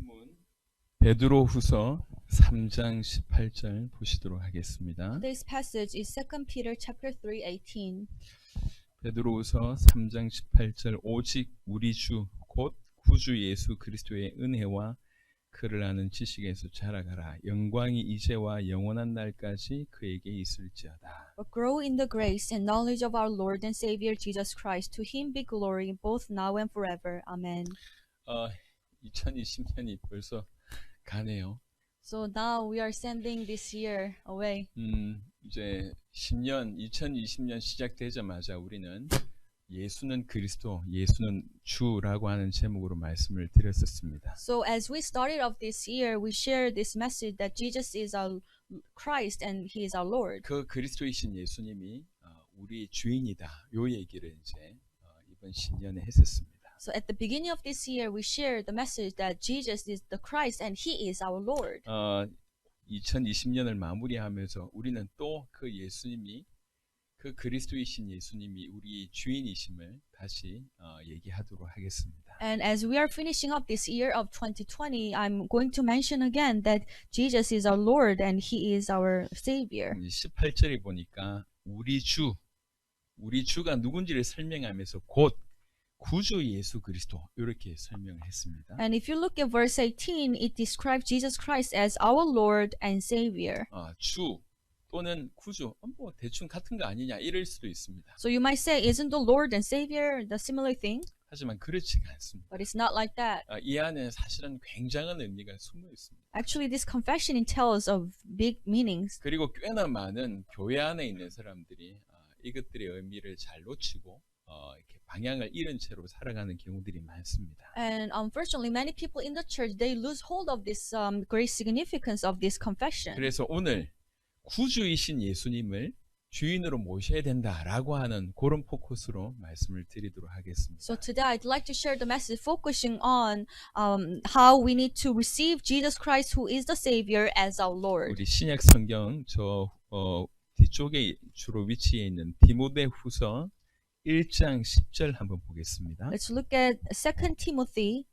말씀은 베드로후서 3장 18절 보시도록 하겠습니다. Today's passage is 2 Peter chapter 3:18. 베드로후서 3장 18절 오직 우리 주 곧 구주 예수 그리스도의 은혜와 그를 아는 지식에서 자라가라. 영광이 이제와 영원한 날까지 그에게 있을지어다. But grow in the grace and knowledge of our Lord and Savior Jesus Christ. To him be glory both now and forever. Amen. 2020년이 벌써 가네요. So now we are sending this year away. 이제 2020년 시작되자마자 우리는 예수는 그리스도, 예수는 주라고 하는 제목으로 말씀을 드렸었습니다. So as we started off this year, we shared this message that Jesus is our Christ and he is our Lord. 그 그리스도이신 예수님이 우리 주인이다. 요 얘기를 이제 이번 신년에 했었습니다. So at the beginning of this year, we shared the message that Jesus is the Christ and he is our Lord. 2020년을 마무리하면서 우리는 또 그 예수님이 그 그리스도이신 예수님이 우리 주인이심을 다시 얘기하도록 하겠습니다. And as we are finishing up this year of 2020, I'm going to mention again that Jesus is our Lord and he is our Savior. 18절에 보니까 우리 주가 누군지를 설명하면서 곧 구주 예수 그리스도 이렇게 설명을 했습니다. And if you look at verse 18, it describes Jesus Christ as our Lord and Savior. 주 또는 구주 뭐 대충 같은 거 아니냐 이럴 수도 있습니다. So you might say, isn't the Lord and Savior the similar thing? 하지만 그렇지가 않습니다. But it's not like that. 이 안에 사실은 굉장한 의미가 숨어 있습니다. Actually, this confession entails of big meanings. 그리고 꽤나 많은 교회 안에 있는 사람들이 이것들의 의미를 잘 놓치고 이렇게 방향을 잃은 채로 살아가는 경우들이 많습니다. And unfortunately, many people in the church, they lose hold of this great significance of this confession. 그래서 오늘 구주이신 예수님을 주인으로 모셔야 된다라고 하는 그런 포커스로 말씀을 드리도록 하겠습니다. So today I'd like to share the message focusing on how we need to receive Jesus Christ who is the Savior as our Lord. 우리 신약 성경 저 뒤쪽에 주로 위치해 있는 디모데후서 1장 10절 한번 보겠습니다. Let's look at 2 Timothy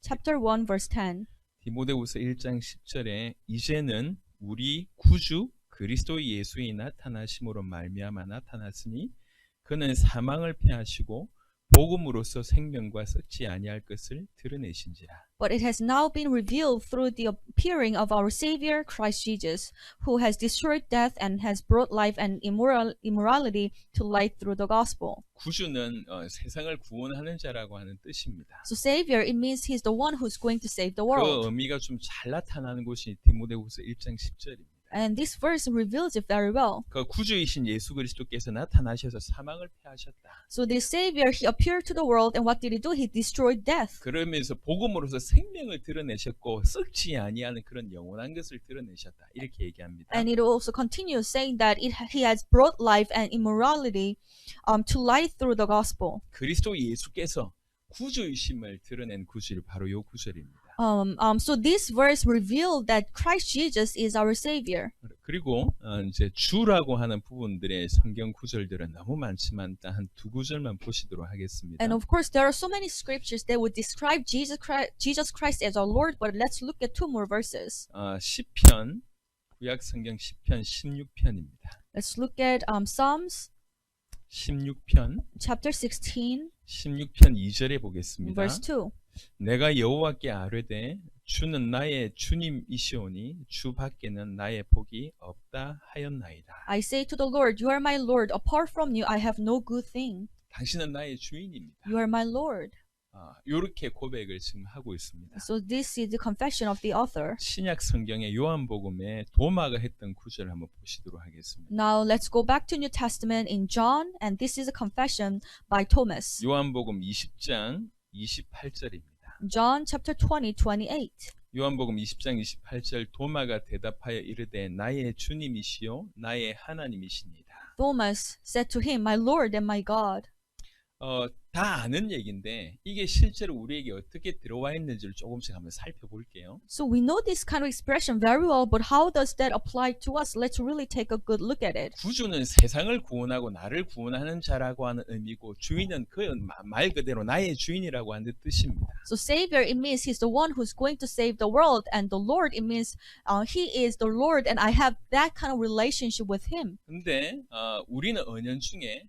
chapter 1 verse 10. 디모데후서 1장 10절에 이제는 우리 구주 그리스도 예수의 나타나심으로 말미암아 나타났으니 그는 사망을 패하시고 복음으로써 생명과 썩지 아니할 것을 드러내신지라. But it has now been revealed through the appearing of our Savior Christ Jesus, who has destroyed death and has brought life and immorality to light through the gospel. 구주는 세상을 구원하는 자라고 하는 뜻입니다. So Savior, it means He's the one who's going to save the 그 world. 의미가 좀 잘 나타나는 곳이 디모데후서 1장 10절입니다. And this verse reveals it very well. 그 구주이신 예수 그리스도께서 나타나셔서 사망을 패하셨다. So this Savior, He appeared to the world, and what did He do? He destroyed death. 그러면서 복음으로서 생명을 드러내셨고 썩지 아니하는 그런 영원한 것을 드러내셨다. 이렇게 얘기합니다. And it also continues saying that He has brought life and immorality to light through the gospel. 그리스도 예수께서 구주이심을 드러낸 구절 바로 요 구절입니다. So this verse revealed that Christ Jesus is our Savior. 그리고 이제 주라고 하는 부분들의 성경 구절들은 너무 많지만 딱 한 두 구절만 보시도록 하겠습니다. And of course, there are so many scriptures that would describe Jesus Christ as our Lord. But let's look at two more verses. 시편 구약 성경 시편 16편입니다. Let's look at Psalms 16편 chapter 16, 16편 2절에 보겠습니다. verse 2. 내가 여호와께 아뢰되 주는 나의 주님이시오니 주 밖에는 나의 복이 없다 하였나이다. I say to the Lord, You are my Lord. Apart from you, I have no good thing. 당신은 나의 주인입니다. You are my Lord. 이렇게 고백을 지금 하고 있습니다. So this is the confession of the author. 신약 성경의 요한복음에 도마가 했던 구절을 한번 보시도록 하겠습니다. Now let's go back to New Testament in John, and this is a confession by Thomas. 요한복음 20장 28절입니다. John chapter 20, 28. 요한복음 20장 28절 도마가 대답하여 이르되 나의 주님이시요 나의 하나님이시니이다. Thomas said to him, My Lord and my God. 다 아는 얘기인데 이게 실제로 우리에게 어떻게 들어와 있는지를 조금씩 한번 살펴볼게요. So we know this kind of expression very well, but how does that apply to us? Let's really take a good look at it. 구주는 세상을 구원하고 나를 구원하는 자라고 하는 의미고 주인은 그 말 그대로 나의 주인이라고 하는 뜻입니다. So Savior, it means He's the one who's going to save the world, and the Lord, it means He is the Lord, and I have that kind of relationship with Him. 근데 우리는 은연중에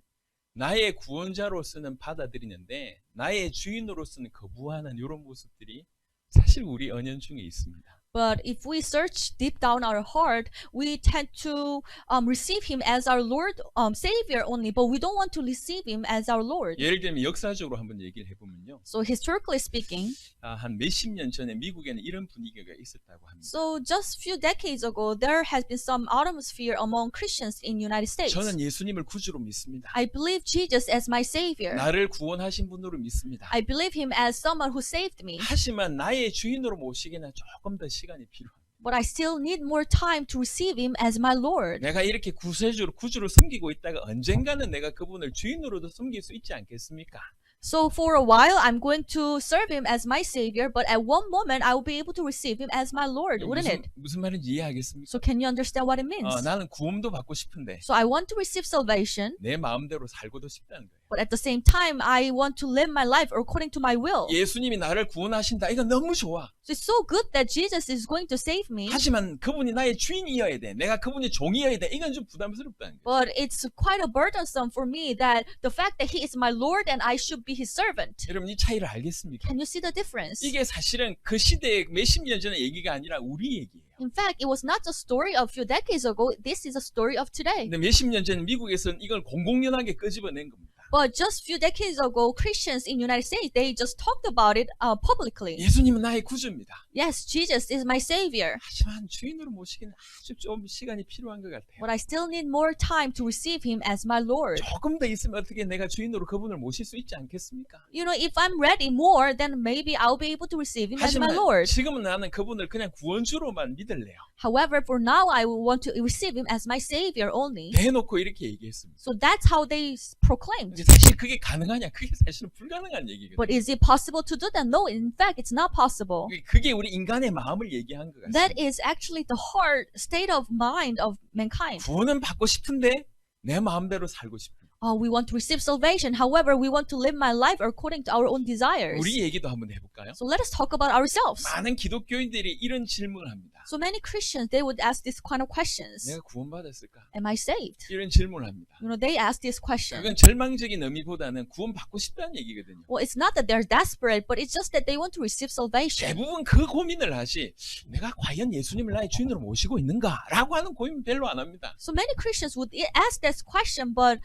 나의 구원자로서는 받아들이는데 나의 주인으로서는 거부하는 이런 모습들이 사실 우리 은연중에 있습니다. But if we search deep down our heart, we tend to receive Him as our Lord, Savior only, but we don't want to receive Him as our Lord. 예를 들면 역사적으로 한번 얘기를 해보면요. So historically speaking, 한 몇십 년 전에 미국에는 이런 분위기가 있었다고 합니다. so just few decades ago, there has been some atmosphere among Christians in United States. 저는 예수님을 구주로 믿습니다. I believe Jesus as my Savior. 나를 구원하신 분으로 믿습니다. I believe Him as someone who saved me. 하지만 나의 주인으로 모시기는 조금 더 시간이 필요합니다. But I still need more time to receive Him as my Lord. 내가 이렇게 구주를 섬기고 있다가 언젠가는 내가 그분을 주인으로도 섬길 수 있지 않겠습니까? So for a while, I'm going to serve Him as my Savior, but at one moment, I will be able to receive Him as my Lord, wouldn't it? 무슨 말인지 이해하겠습니까? So can you understand what it means? 나는 구원도 받고 싶은데 So I want to receive salvation, 내 마음대로 살고도 싶다는 거예요. but at the same time, I want to live my life according to my will. 예수님이 나를 구원하신다. 이거 너무 좋아. So it's so good that Jesus is going to save me, 하지만 그분이 나의 주인이어야 돼. 내가 그분의 종이어야 돼. 이건 좀 부담스럽다는 거예요. but it's quite a burdensome for me that the fact that He is my Lord and I should be His servant. 여러분 이 차이를 알겠습니까? Can you see the difference? 이게 사실은 그 시대의 몇십 년 전의 얘기가 아니라 우리 얘기예요. In fact, it was not a story of a few decades ago. This is a story of today. 근데 몇십 년 전 미국에서는 이걸 공공연하게 끄집어낸 겁니다. But just few decades ago, Christians in United States, they just talked about it publicly. 예수님은 나의 구주입니다. Yes, Jesus is my Savior. 하지만 주인으로 모시기는 아주 좀 시간이 필요한 것 같아요. But I still need more time to receive Him as my Lord. 조금 더 있으면 어떻게 내가 주인으로 그분을 모실 수 있지 않겠습니까? You know, if I'm ready more, then maybe I'll be able to receive Him as my 하지만 Lord. 지금은 나는 그분을 그냥 구원주로만 믿을래요. However, for now, I will want to receive Him as my Savior only. 대놓고 이렇게 얘기했습니다. So that's how they proclaimed. 근데 사실 그게 가능하냐? 그게 사실은 불가능한 얘기거든요. But is it possible to do that? No, in fact, it's not possible. 그게 우리 인간의 마음을 얘기한 것 같습니다. That is actually the heart state of mind of mankind. 구원은 받고 싶은데 내 마음대로 살고 싶은. We want to receive salvation. However, we want to live my life according to our own desires. 우리 얘기도 한번 해볼까요? So let us talk about ourselves. 많은 기독교인들이 이런 질문을 합니다. So many Christians, they would ask this kind of questions. 내가 구원받았을까? Am I saved? 이런 질문을 합니다. You know, they ask this question. 그건 절망적인 의미보다는 구원받고 싶다는 얘기거든요. Well, it's not that they're desperate, but it's just that they want to receive salvation. 대부분 그 고민을 하지 내가 과연 예수님을 나의 주인으로 모시고 있는가? 라고 하는 고민 별로 안 합니다. So many Christians would ask this question, but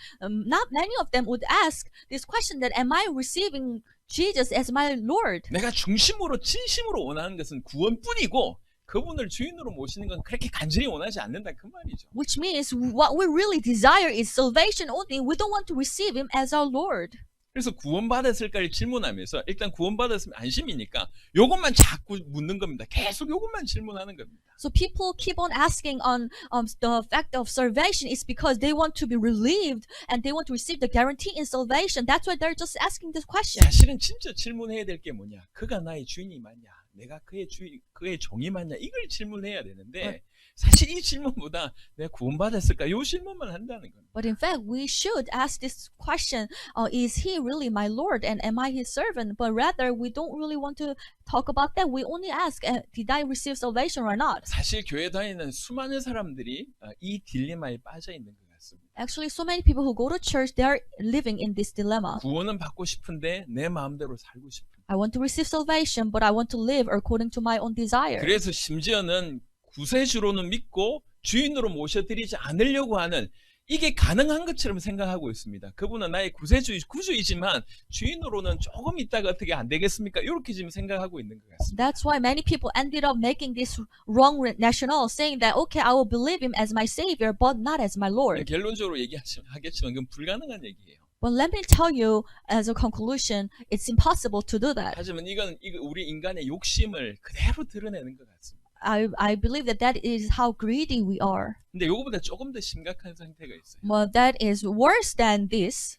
not many of them would ask this question that am I receiving Jesus as my Lord? 내가 중심으로 진심으로 원하는 것은 구원뿐이고 그분을 주인으로 모시는 건 그렇게 간절히 원하지 않는다 그 말이죠. Which means what we really desire is salvation only. We don't want to receive Him as our Lord. 그래서 구원받았을까를 질문하면서 일단 구원받았으면 안심이니까 요것만 자꾸 묻는 겁니다. 계속 요것만 질문하는 겁니다. So people keep on asking on the fact of salvation is because they want to be relieved and they want to receive the guarantee in salvation. That's why they're just asking this question. 사실은 진짜 질문해야 될 게 뭐냐? 그가 나의 주인이 맞냐? 내가 그의 종이 맞냐? 이걸 질문해야 되는데 사실 이 질문보다 내가 구원받았을까? 요 질문만 한다는 겁니다. But in fact, we should ask this question, is He really my Lord and am I His servant? But rather, we don't really want to talk about that. We only ask, did I receive salvation or not? 사실 교회 다니는 수많은 사람들이 이 딜레마에 빠져 있는 것 같습니다. Actually, so many people who go to church, they're living in this dilemma. 구원은 받고 싶은데 내 마음대로 살고 싶은. I want to receive salvation, but I want to live according to my own desire. 그래서 심지어는 구세주로는 믿고 주인으로 모셔드리지 않으려고 하는 이게 가능한 것처럼 생각하고 있습니다. 그분은 나의 구주이지만 주인으로는 조금 있다가 어떻게 안 되겠습니까? 이렇게 지금 생각하고 있는 것 같습니다. That's why many people ended up making this wrong rationale, saying that, okay, I will believe Him as my Savior, but not as my Lord. 결론적으로 얘기하겠지만 그건 불가능한 얘기예요. But let me tell you, as a conclusion, it's impossible to do that. 하지만 이건 우리 인간의 욕심을 그대로 드러내는 것 같습니다. I believe that that is how greedy we are. 근데 이거보다 조금 더 심각한 상태가 있어요. But that is worse than this.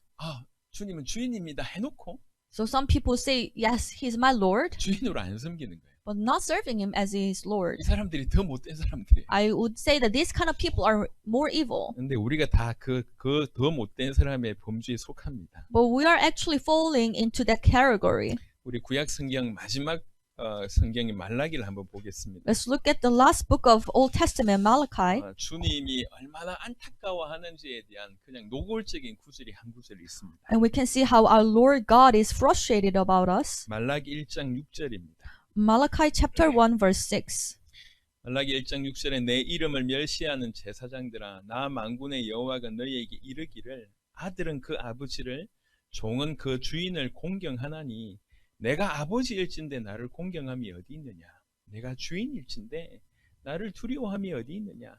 주님은 주인입니다 해놓고 So some people say, yes, he's my Lord, 주인으로 안 섬기는 거예요. but not serving him as his Lord. 이 사람들이 더 못된 사람들이에요. I would say that these kind of people are more evil. 근데 우리가 다 그 더 못된 사람의 범주에 속합니다. But we are actually falling into that category. 우리 구약 성경 마지막 성경의 말라기를 한번 보겠습니다. Let's look at the last book of Old Testament, Malachi. 주님이 얼마나 안타까워하는지에 대한 그냥 노골적인 구절이 한 구절 있습니다. And we can see how our Lord God is frustrated about us. 말라기 1장 6절입니다. Malachi chapter 1 verse 6. 말라기 1장 6절에 내 이름을 멸시하는 제사장들아 나 만군의 여호와가 너희에게 이르기를 아들은 그 아버지를 종은 그 주인을 공경하나니 내가 아버지일진데 나를 공경함이 어디 있느냐 내가 주인일진데 나를 두려워함이 어디 있느냐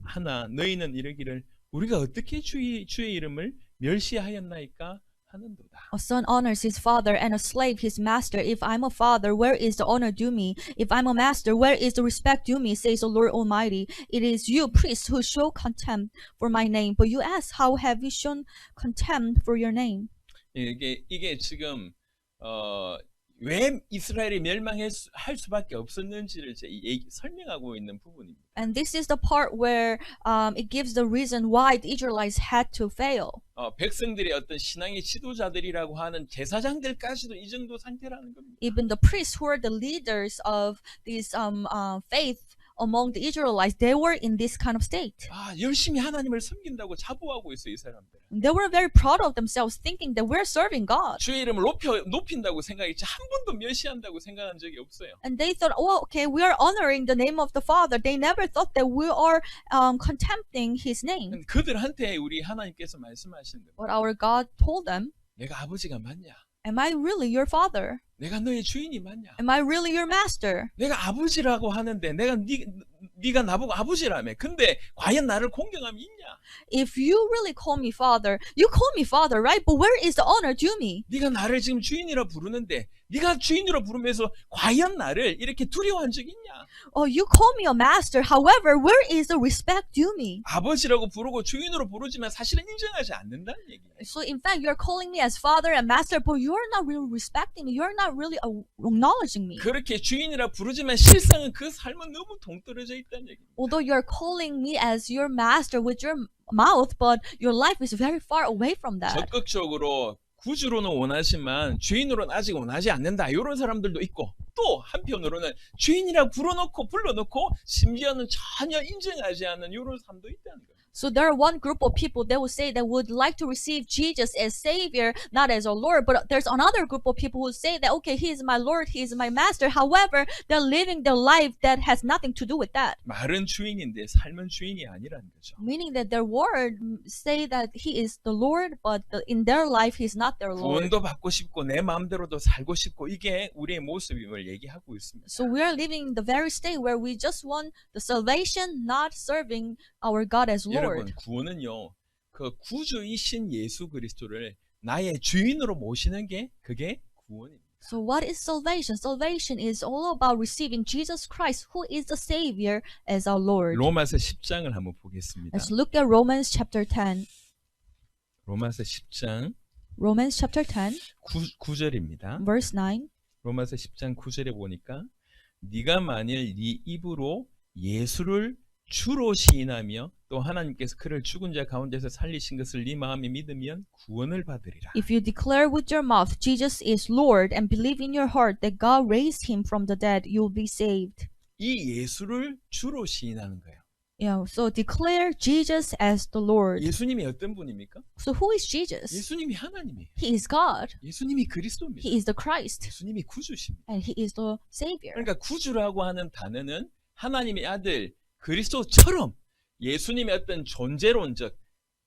하나 너희는 이르기를 우리가 어떻게 주의 이름을 멸시하였나이까 하는도다. A son honors his father and a slave his master. If I'm a father, where is the honor due me? If I'm a master, where is the respect due me? Says the Lord Almighty. It is you, priests, who show contempt for my name. But you ask, how have you shown contempt for your name? 이게 지금 왜 이스라엘이 멸망할 수밖에 없었는지를 설명하고 있는 부분입니다. And this is the part where it gives the reason why the Israelites had to fail. 백성들의 어떤 신앙의 지도자들이라고 하는 제사장들까지도 이 정도 상태라는 겁니다. Even the priests who are the leaders of this faith among the Israelites, they were in this kind of state. 열심히 하나님을 섬긴다고 자부하고 있어 이 사람들. They were very proud of themselves, thinking that we're serving God. 주의 이름을 높인다고 생각했지 한 번도 멸시한다고 생각한 적이 없어요. And they thought, oh, okay, we are honoring the name of the Father. They never thought that we are contempting His name. 그들한테 우리 하나님께서 말씀하시는 겁니다. But our God told them, 내가 아버지가 맞냐? am I really your Father? 내가 너의 주인이 맞냐? Am I really your master? 내가 아버지라고 하는데 내가 네가 나보고 아버지라며. 근데 과연 나를 공경함이 있냐? If you really call me Father, you call me Father, right? But where is the honor due me? 네가 나를 지금 주인이라 부르는데 네가 주인으로 부르면서 과연 나를 이렇게 두려워한 적이 있냐? Oh, you call me a master. However, where is the respect due me? 아버지라고 부르고 주인으로 부르지만 사실은 인정하지 않는다는 얘기예요. So in fact, you're calling me as Father and Master, but you're not really respecting me. You're not really acknowledging me. 그렇게 주인이라 부르지만 실상은 그 삶은 너무 동떨어져 있다는 얘기입니다. Although you're calling me as your master with your mouth, but your life is very far away from that. 적극적으로 구주로는 원하지만 주인으로는 아직 원하지 않는다. 이런 사람들도 있고 또 한편으로는 주인이라 불러놓고 심지어는 전혀 인정하지 않는 이런 사람도 있다는 거예요. So there are one group of people that would say they would like to receive Jesus as Savior, not as a Lord. But there's another group of people who say that, okay, He is my Lord, He is my Master. However, they're living their life that has nothing to do with that. 말은 주인인데 삶은 주인이 아니라는 거죠. Meaning that their word say that He is the Lord, but in their life He's not their Lord. 구원도 받고 싶고 내 마음대로도 살고 싶고 이게 우리의 모습임을 얘기하고 있습니다. So we are living in the very state where we just want the salvation, not serving our God as Lord. 여러분 구원은요 그 구주이신 예수 그리스도를 나의 주인으로 모시는 게 그게 구원입니다. So what is salvation? Salvation is all about receiving Jesus Christ, who is the Savior, as our Lord. 로마서 10장을 한번 보겠습니다. Let's look at Romans chapter 10. 로마서 10장 Romans chapter 10, 9절입니다. verse 9. 로마서 10장 9절에 보니까 네가 만일 네 입으로 예수를 주로 시인하며 또 하나님께서 그를 죽은 자 가운데서 살리신 것을 네 마음에 믿으면 구원을 받으리라. If you declare with your mouth Jesus is Lord and believe in your heart that God raised him from the dead, you'll be saved. 이 예수를 주로 시인하는 거예요. So declare Jesus as the Lord. 예수님이 어떤 분입니까? So who is Jesus? 예수님이 하나님이에요. He is God. 예수님이 그리스도입니다. He is the Christ. 예수님이 구주십니다. And He is the Savior. 그러니까 구주라고 하는 단어는 하나님의 아들 그리스도처럼 예수님의 어떤 존재론적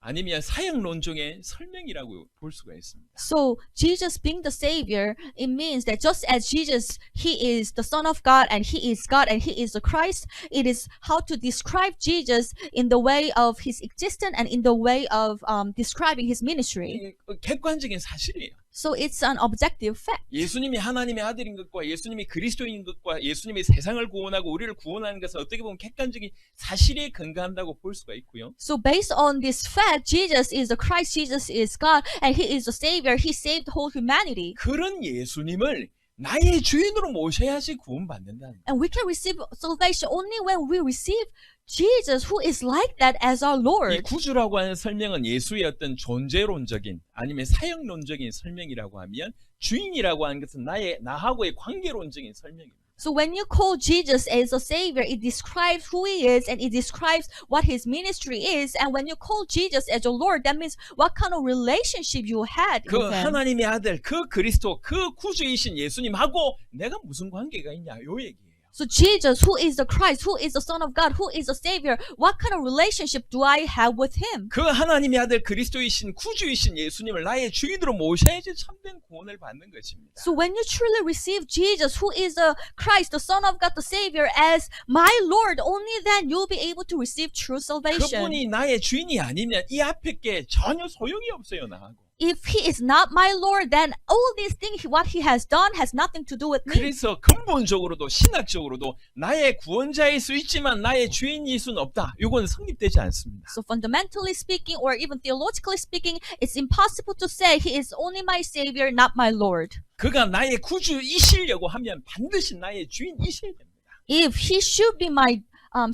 아니면 사역론적의 설명이라고 볼 수가 있습니다. So Jesus being the Savior, it means that just as Jesus, He is the Son of God and He is God and He is the Christ, it is how to describe Jesus in the way of His existence and in the way of describing His ministry. 이게 객관적인 사실이에요. So it's an objective fact. 예수님이 하나님의 아들인 것과 예수님이 그리스도인 것과 예수님이 세상을 구원하고 우리를 구원하는 것은 어떻게 보면 객관적인 사실에 근거한다고 볼 수가 있고요. So based on this fact, Jesus is the Christ, Jesus is God, and He is the Savior. He saved the whole humanity. 그런 예수님을 나의 주인으로 모셔야지 구원받는다는 거예요. And we can receive salvation only when we receive Jesus, who is like that as our 이 Lord. 구주라고 하는 설명은 예수의 어떤 존재론적인 아니면 사역론적인 설명이라고 하면 주인이라고 하는 것은 나하고의 관계론적인 설명입니다. So when you call Jesus as a Savior, it describes who He is and it describes what His ministry is. And when you call Jesus as your Lord, that means what kind of relationship you had 그 with Him. 하나님의 아들, 그 그리스도, 그 구주이신 예수님하고 내가 무슨 관계가 있냐 요 얘기예요. So Jesus, who is the Christ, who is the Son of God, who is the Savior, what kind of relationship do I have with Him? 그 하나님의 아들 그리스도이신 구주이신 예수님을 나의 주인으로 모셔야지 참된 구원을 받는 것입니다. So when you truly receive Jesus, who is the Christ, the Son of God, the Savior, as my Lord, only then you'll be able to receive true salvation. 그분이 나의 주인이 아니면 이 앞에 게 전혀 소용이 없어요 나하고. If He is not my Lord, then all these things, what He has done, has nothing to do with me. 그래서 근본적으로도 신학적으로도 나의 구원자일 수 있지만 나의 주인일 수는 없다. 이건 성립되지 않습니다. So fundamentally speaking, or even theologically speaking, it's impossible to say He is only my Savior, not my Lord. 그가 나의 구주이시려고 하면 반드시 나의 주인이셔야 됩니다. If He should be my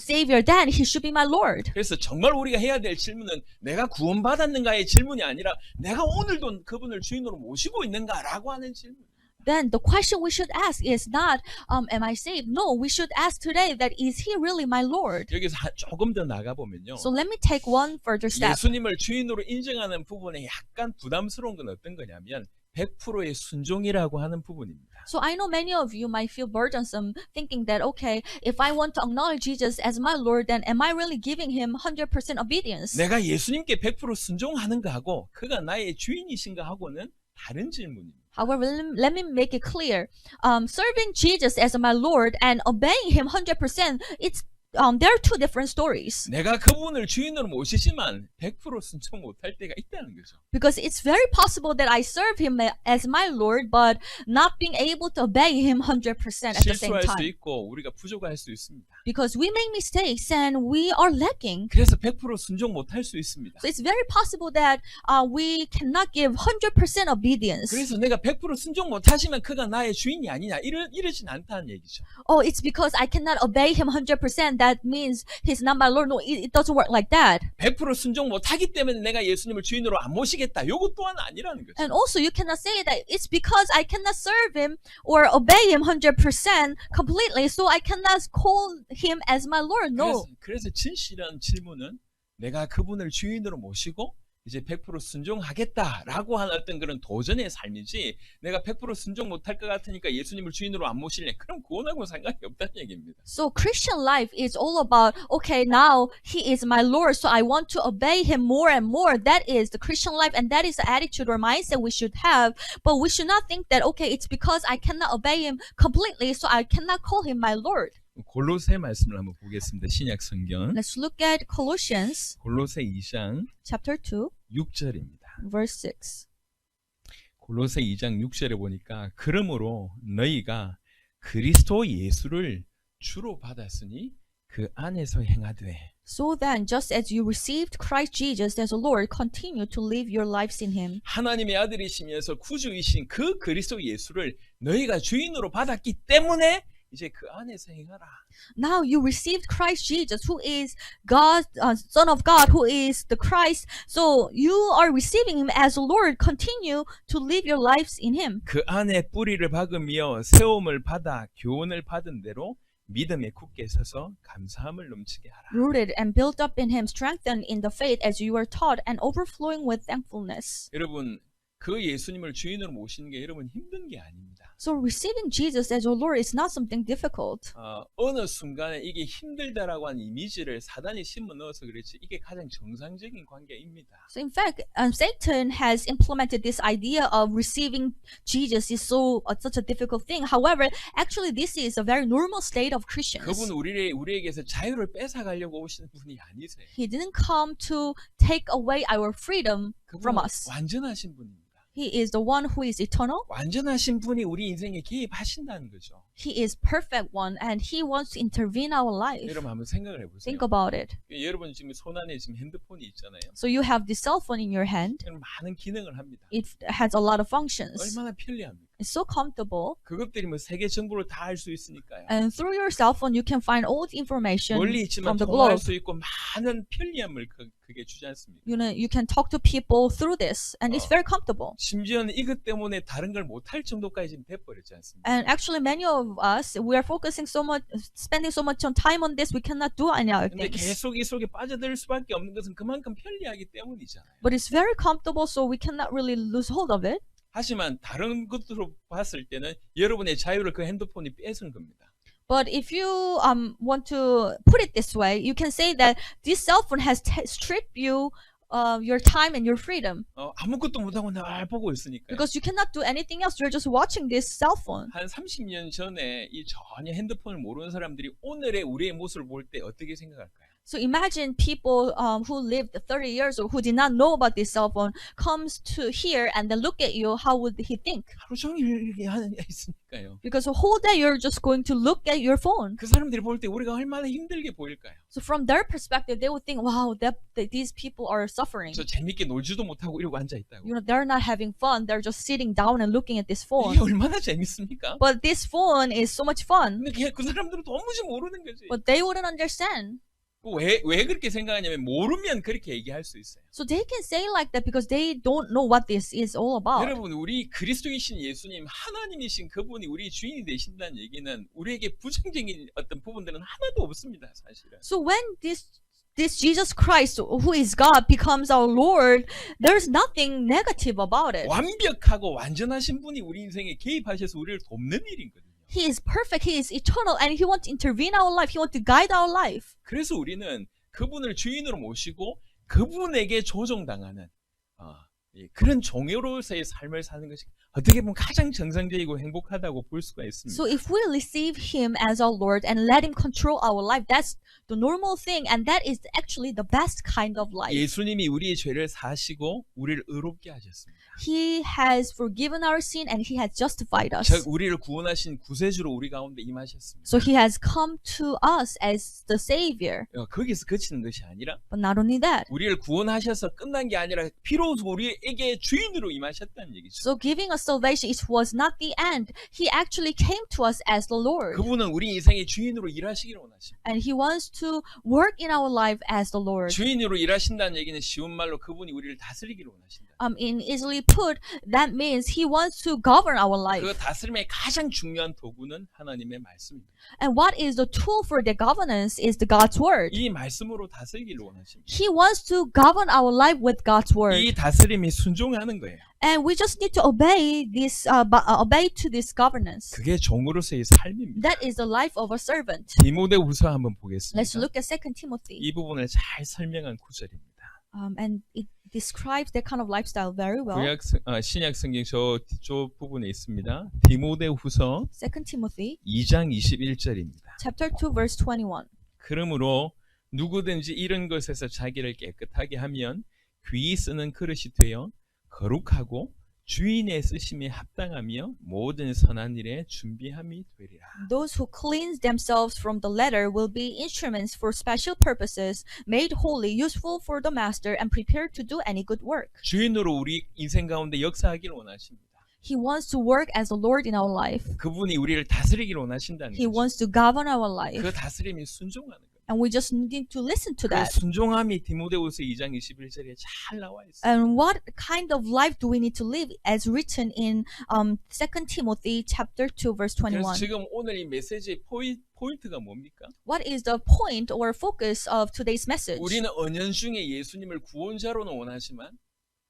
Savior, then He should be my Lord. 그래서 정말 우리가 해야 될 질문은 내가 구원받았는가의 질문이 아니라 내가 오늘도 그분을 주인으로 모시고 있는가라고 하는 질문. Then the question we should ask is not, am I saved? No, we should ask today that is He really my Lord? 여기서 조금 더 나가보면요. So let me take one further step. 예수님을 주인으로 인정하는 부분에 약간 부담스러운 건 어떤 거냐면 100%의 순종이라고 하는 부분입니다. So I know many of you might feel burdensome thinking that, okay, if I want to acknowledge Jesus as my Lord, then am I really giving Him 100% obedience? 내가 예수님께 100% 순종하는가 하고 그가 나의 주인이신가 하고는 다른 질문입니다. However, let me make it clear. Serving Jesus as my Lord and obeying Him 100%, there are two different stories. 내가 그분을 주인으로 모시지만 100% 순종 못할 때가 있다는 거죠. Because it's very possible that I serve Him as my Lord, but not being able to obey Him 100% at the same 실수할 수 time. 있고 우리가 부족할 수 있습니다. Because we make mistakes and we are lacking. 그래서 100% 순종 못할 수 있습니다. So it's very possible that we cannot give 100% obedience. 그래서 내가 100% 순종 못하시면 그가 나의 주인이 아니냐 이러진 않다는 얘기죠. Oh, it's because I cannot obey Him 100%. That means He's not my Lord. No, it doesn't work like that. 100% 순종 못하기 때문에 내가 예수님을 주인으로 안 모시겠다. 요것 또한 아니라는 거죠. And also, you cannot say that it's because I cannot serve Him or obey Him 100% completely, so I cannot call Him as my Lord. No. 그래서 진실한 질문은 내가 그분을 주인으로 모시고 이제 100% 순종하겠다라고 하는 어떤 그런 도전의 삶이지 내가 100% 순종 못할 것 같으니까 예수님을 주인으로 안 모실래? 그럼 구원하고 상관이 없다는 얘기입니다. So Christian life is all about, okay, now He is my Lord, so I want to obey Him more and more. That is the Christian life, and that is the attitude or mindset we should have. But we should not think that, okay, it's because I cannot obey Him completely, so I cannot call Him my Lord. 골로새 말씀을 한번 보겠습니다. 신약 성경 Let's look at Colossians 골로새 2장 chapter 2, 6절입니다. verse 6. 골로새 2장 6절에 보니까 그러므로 너희가 그리스도 예수를 주로 받았으니 그 안에서 행하되 So then, just as you received Christ Jesus as a Lord, continue to live your lives in Him. 하나님의 아들이시면서 구주이신 그 그리스도 예수를 너희가 주인으로 받았기 때문에 이제 그 안에서 행하라. Now you received Christ Jesus, who is God, Son of God, who is the Christ. So you are receiving Him as a Lord. Continue to live your lives in Him. 그 안에 뿌리를 박으며 세움을 받아 교훈을 받은 대로 믿음에 굳게 서서 감사함을 넘치게 하라. Rooted and built up in Him, strengthened in the faith as you are taught, and overflowing with thankfulness. 여러분 그 예수님을 주인으로 모시는 게 여러분 힘든 게 아닙니다. So receiving Jesus as your Lord is not something difficult. 어느 순간에 이게 힘들다라고 하는 이미지를 사단이 심어 넣어서 그렇지 이게 가장 정상적인 관계입니다. So in fact, Satan has implemented this idea of receiving Jesus is such a difficult thing. However, actually this is a very normal state of Christians. 그분 우리에게서 자유를 뺏어가려고 오시는 분이 아니세요. He didn't come to take away our freedom from 그분은 us. 완전하신 분입니다. He is the one who is eternal. 완전하신 분이 우리 인생에 개입하신다는 거죠. He is perfect one, and He wants to intervene in our life. 여러분 한번 생각을 해보세요. Think about it. 여러분 지금 손 안에 지금 핸드폰이 있잖아요. So you have this cell phone in your hand. 많은 기능을 합니다. It has a lot of functions. 얼마나 편리합니까? It's so comfortable. 그것들이 뭐 세계 정보를 다 알 수 있으니까요. And through your cell phone, you can find all the information 멀리 있지만 from the 통화할 globe. 수 있고 많은 편리함을 그게 주지 않습니까? You can talk to people through this, and it's very comfortable. 심지어는 이것 때문에 다른 걸 못할 정도까지 지금 돼버렸지 않습니까? And actually, many of us, we are focusing so much, spending so much on time on this, we cannot do any other 근데 things. 계속 이 속에 빠져들 수밖에 없는 것은 그만큼 편리하기 때문이잖아요. But it's very comfortable, so we cannot really lose hold of it. 하지만 다른 것으로 봤을 때는 여러분의 자유를 그 핸드폰이 뺏은 겁니다. But if you want to put it this way, you can say that this cell phone has stripped you your time and your freedom. 아무것도 못하고 날 보고 있으니까요. Because you cannot do anything else. You're just watching this cell phone. 한 30년 전에 이 전혀 핸드폰을 모르는 사람들이 오늘의 우리의 모습을 볼 때 어떻게 생각할까요? So imagine people who lived 30 years or who did not know about this cell phone comes to here and then look at you. How would he think? 하루 종일 이렇게 있으니까요. Because the whole day you're just going to look at your phone. 그 사람들이 볼 때 우리가 얼마나 힘들게 보일까요? So from their perspective, they would think, wow, that these people are suffering. 저 재밌게 놀지도 못하고 이러고 앉아 있다고. You know, they're not having fun. They're just sitting down and looking at this phone. 이게 얼마나 재밌습니까? But this phone is so much fun. 근데 그냥 그 사람들은 도무지 모르는 거지. But they wouldn't understand. 왜 그렇게 생각하냐면 모르면 그렇게 얘기할 수 있어요. So they can say like that because they don't know what this is all about. 여러분 우리 그리스도이신 예수님 하나님이신 그분이 우리 주인이 되신다는 얘기는 우리에게 부정적인 어떤 부분들은 하나도 없습니다. 사실은. So when this Jesus Christ, who is God, becomes our Lord, there's nothing negative about it. 완벽하고 완전하신 분이 우리 인생에 개입하셔서 우리를 돕는 일이거든요. He is perfect, He is eternal, and He wants to intervene in our life. He wants to guide our life. 그래서 우리는 그분을 주인으로 모시고 그분에게 조종당하는 그런 종으로서의 삶을 사는 것이 어떻게 보면 가장 정상적이고 행복하다고 볼 수가 있습니다. So if we receive Him as our Lord and let Him control our life, that's the normal thing, and that is actually the best kind of life. 예수님이 우리의 죄를 사시고 우리를 의롭게 하셨습니다. He has forgiven our sin and He has justified us. 즉 우리를 구원하신 구세주로 우리 가운데 임하셨습니다. So He has come to us as the Savior. 거기서 그치는 것이 아니라 But not only that, 우리를 구원하셔서 끝난 게 아니라 비로소 우리에게 주인으로 임하셨다는 얘기죠. so giving us salvation, it was not the end. He actually came to us as the Lord. 그분은 우리 인생의 주인으로 일하시기를 원하십니다. And He wants to work in our life as the Lord. 주인으로 일하신다는 얘기는 쉬운 말로 그분이 우리를 다스리기를 원하신다. In easily put, that means He wants to govern our life. 그 다스림의 가장 중요한 도구는 하나님의 말씀입니다. And what is the tool for the governance is the God's word. 이 말씀으로 다스리기를 원하십니다. He wants to govern our life with God's word. 이 다스림이 순종하는 거예요. And we just need to obey this, obey to this governance. 그게 종으로서의 삶입니다. That is the life of a servant. 디모데후서 한번 보겠습니다. Let's look at 2 Timothy. 이 부분을 잘 설명한 구절입니다. And it describes that kind of lifestyle very well. 신약 성경 저 부분에 있습니다. 디모데후서 2 Timothy 2장 21절입니다. chapter 2 verse 21. 그러므로 누구든지 이런 것에서 자기를 깨끗하게 하면 귀히 쓰는 그릇이 되어 거룩하고 주인의 쓰심에 합당하며 모든 선한 일에 준비함이 되리라. Those who cleanse themselves from the letter will be instruments for special purposes, made holy, useful for the master, and prepared to do any good work. 주인으로 우리 인생 가운데 역사하기를 원하십니다. He wants to work as a Lord in our life. 그분이 우리를 다스리기를 원하신다는 He 거죠. wants to govern our life. 그 다스림이 순종하는 거예요. And we just need to listen to 그 that. 순종함이 디모데후서 2장 21절에 잘 나와 있어요. And what kind of life do we need to live as written in 2 Timothy chapter 2 verse 그래서 21? 지금 오늘 이 메시지의 포인트가 뭡니까? What is the point or focus of today's message? 우리는 은연중에 예수님을 구원자로는 원하지만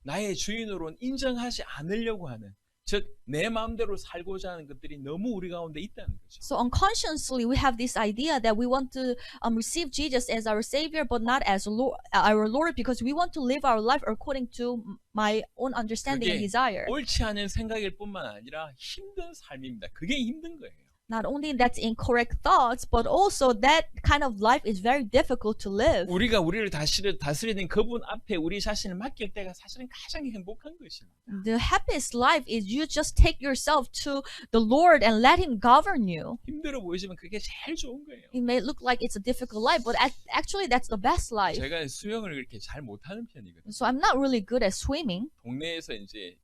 나의 주인으로는 인정하지 않으려고 하는, 즉 내 마음대로 살고자 하는 것들이 너무 우리 가운데 있다는 거죠. So unconsciously we have this idea that we want to receive Jesus as our Savior but not as our Lord because we want to live our life according to my own understanding and 그게 desire. 옳지 않은 생각일 뿐만 아니라 힘든 삶입니다. 그게 힘든 거예요. Not only that's incorrect thoughts, but also that kind of life is very difficult to live. 우리가 우리를 다스리는 그분 앞에 우리 자신을 맡길 때가 사실은 가장 행복한 것입니다. The happiest life is you just take yourself to the Lord and let Him govern you. 힘들어 보이지만 그게 제일 좋은 거예요. It may look like it's a difficult life, but actually that's the best life. 제가 수영을 그렇게 잘 못하는 편이거든요. So I'm not really good at swimming 동네에서 이제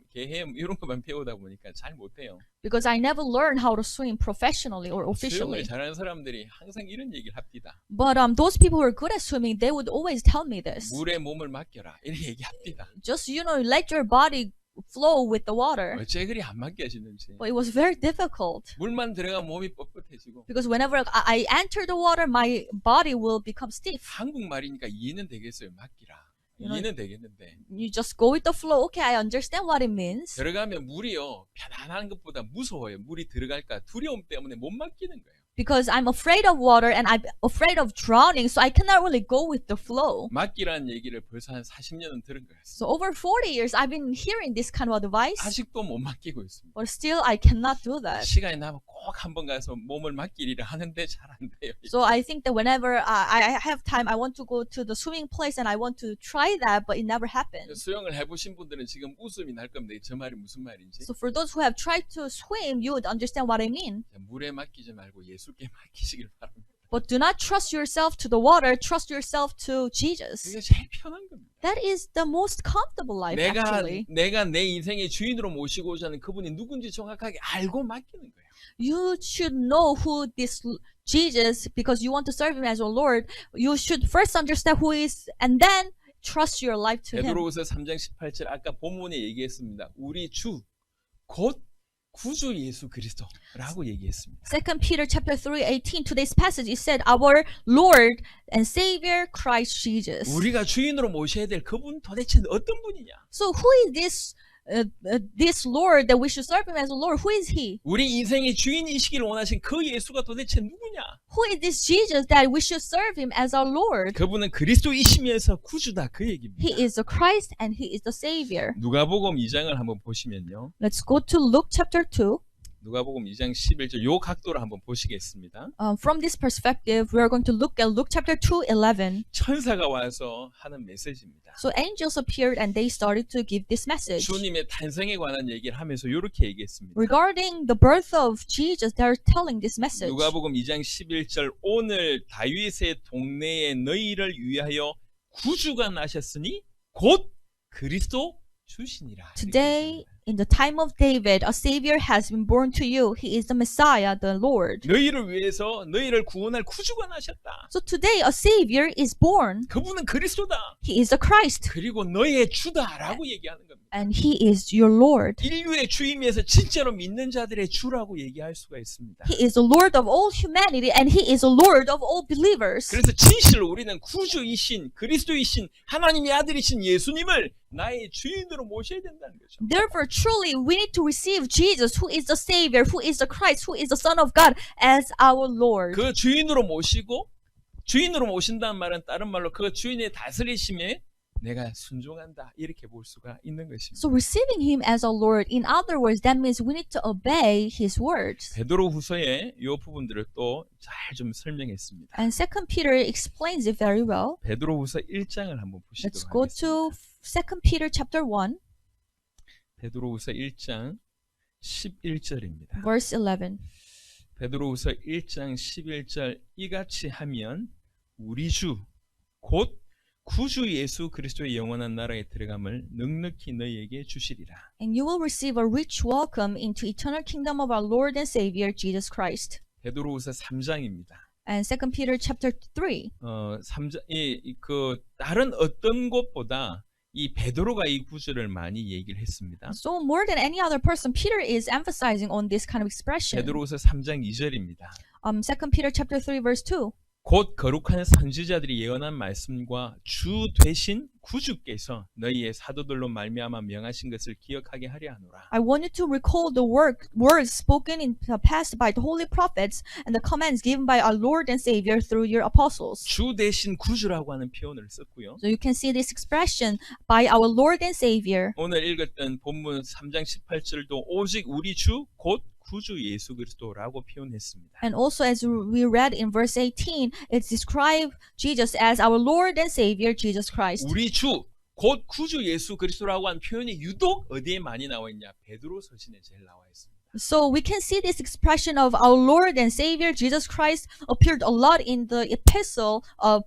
개헤엄 이런 것만 배우다 보니까 잘 못해요. because I never learned how to swim professionally or 수영을 officially. 잘하는 사람들이 항상 이런 얘기를 합니다. But those people who are good at swimming, they would always tell me this. 물에 몸을 맡겨라 이렇게 얘기합니다. Just, let your body flow with the water. 어째 그리 안 맡겨지는지. But it was very difficult 물만 들어가면 몸이 뻣뻣해지고 because whenever I enter the water, my body will become stiff. 한국말이니까 이해는 되겠어요. 맡기라. 이해는 되겠는데 You just go with the flow. Okay, I understand what it means. 들어가면 물이요 편안한 것보다 무서워요. 물이 들어갈까 두려움 때문에 못 맡기는 거예요. Because I'm afraid of water and I'm afraid of drowning, so I cannot really go with the flow. 맡기라는 얘기를 벌써 한 40년은 들은 것 같습니다. So over 40 years, I've been hearing this kind of advice, 아직도 못 맡기고 있습니다. but still I cannot do that. 시간이 나면 꼭 한번 가서 몸을 맡기리라 하는데 잘 안 돼요. So I think that whenever I have time, I want to go to the swimming place and I want to try that, but it never happens. 수영을 해보신 분들은 지금 웃음이 날 겁니다. 저 말이 무슨 말인지. So for those who have tried to swim, you would understand what I mean. 물에 맡기지 말고 예수께 맡기시길 바랍니다. But do not trust yourself to the water, trust yourself to Jesus. 그게 제일 편한 겁니다. That is the most comfortable life, actually. 내가 내 인생의 주인으로 모시고자 하는 그분이 누군지 정확하게 알고 맡기는 거예요. You should know who this Jesus, because you want to serve Him as your Lord. You should first understand who He is, and then trust your life to Him. 베드로후서 3장 18절 아까 본문에 얘기했습니다. 우리 주 곧 구주 예수 그리스도라고 얘기했습니다. 2 Peter chapter 3:18, today's passage is said, our Lord and Savior Christ Jesus. 우리가 주인으로 모셔야 될 그분 도대체 어떤 분이냐? So who is this Lord that we should serve Him as a Lord? Who is He? 우리 인생의 주인이시기를 원하신 그 예수가 도대체 누구냐? Who is this Jesus that we should serve Him as our Lord? 그분은 그리스도이시면서 구주다 그 얘기입니다. He is the Christ and He is the Savior. 누가복음 2장을 한번 보시면요. Let's go to Luke chapter 2. 누가복음 2장 11절 요 각도로 한번 보시겠습니다. From this perspective, we are going to look at Luke chapter 2:11. 천사가 와서 하는 메시지입니다. So angels appeared and they started to give this message. 주님의 탄생에 관한 얘기를 하면서 이렇게 얘기했습니다. Regarding the birth of Jesus, they are telling this message. 누가복음 2장 11절 오늘 다윗의 동네에 너희를 위하여 구주가 나셨으니 곧 그리스도 주시니라. Today, in the time of David, a Savior has been born to you. He is the Messiah, the Lord. 너희를 위해서 너희를 구원할 구주가 나셨다. So today, a Savior is born. 그분은 그리스도다. He is the Christ. 그리고 너의 주다라고 얘기하는 겁니다. And He is your Lord. 인류의 주임에서 진짜로 믿는 자들의 주라고 얘기할 수가 있습니다. He is the Lord of all humanity and He is the Lord of all believers. 그래서 진실로 우리는 구주이신 그리스도이신 하나님의 아들이신 예수님을 나의 주인으로 모셔야 된다는 거죠. Therefore, truly, we need to receive Jesus, who is the Savior, who is the Christ, who is the Son of God, as our Lord. 그 주인으로 모시고 주인으로 모신다는 말은 다른 말로 그 주인의 다스리심에 내가 순종한다 이렇게 볼 수가 있는 것입니다. So receiving Him as our Lord, in other words, that means we need to obey His words. 베드로후서에 이 부분들을 또 잘 좀 설명했습니다. And 2 Peter explains it very well. 베드로후서 1장을 한번 Let's 보시도록 go 하겠습니다. to 2 Peter chapter 1, 베드로후서 1장 11절입니다. verse 11. 베드로후서 1장 11절 이같이 하면 우리 주 곧 구주 예수 그리스도의 영원한 나라에 들어감을 넉넉히 너희에게 주시리라. And you will receive a rich welcome into eternal kingdom of our Lord and Savior Jesus Christ. 베드로후서 3장입니다. And 2 Peter chapter 3. 3장 그 다른 어떤 곳보다 이 베드로가 이 구절을 많이 얘기를 했습니다. So more than any other person, Peter is emphasizing on this kind of expression. 베드로후서 3장 2절입니다. 2 Peter chapter 3 verse 2. 곧 거룩한 선지자들이 예언한 말씀과 주 되신 구주께서 너희의 사도들로 말미암아 명하신 것을 기억하게 하려 하노라. I want you to recall the words spoken in the past by the holy prophets and the commands given by our Lord and Savior through your apostles. 주 대신 구주라고 하는 표현을 썼고요. So you can see this expression by our Lord and Savior. 오늘 읽었던 본문 3장 18절도 오직 우리 주 곧 구주 예수 그리스도라고 표현했습니다. And also, as we read in verse 18, it describes Jesus as our Lord and Savior, Jesus Christ. 우리 주 곧 구주 예수 그리스도라고 한 표현이 유독 어디에 많이 나와 있냐? 베드로 서신에 제일 나와 있습니다. So we can see this expression of our Lord and Savior, Jesus Christ, appeared a lot in the epistle of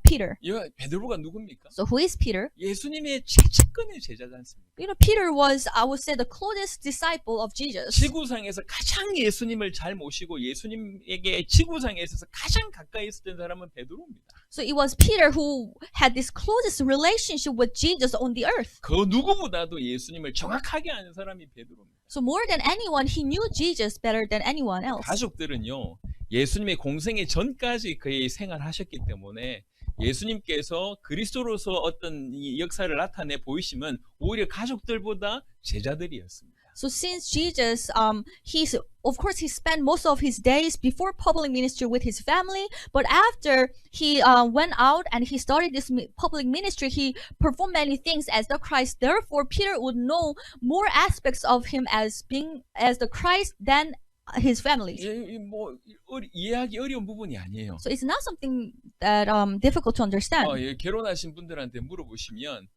Peter. 베드로가 누굽니까? So who is Peter? 예수님의 최측근의 제자지 않습니까? You know, Peter was, I would say, the closest disciple of Jesus. 지구상에서 가장 예수님을 잘 모시고 예수님에게 지구상에 있어서 가장 가까이 있었던 사람은 베드로입니다. So it was Peter who had this closest relationship with Jesus on the earth. 그 누구보다도 예수님을 정확하게 아는 사람이 베드로입니다. So more than anyone, he knew Jesus better than anyone else. 가족들은요, 예수님의 공생의 전까지 그의 생활하셨기 때문에 예수님께서 그리스도로서 어떤 이 역사를 나타내 보이시면 오히려 가족들보다 제자들이었습니다. So since Jesus, of course, he spent most of his days before public ministry with his family, but after he went out and he started this public ministry, he performed many things as the Christ. Therefore, Peter would know more aspects of him as being as the Christ than his family. 이해하기 어려운 부분이 아니에요. So it's not something that difficult to understand. 결혼하신 분들한테 물어보시면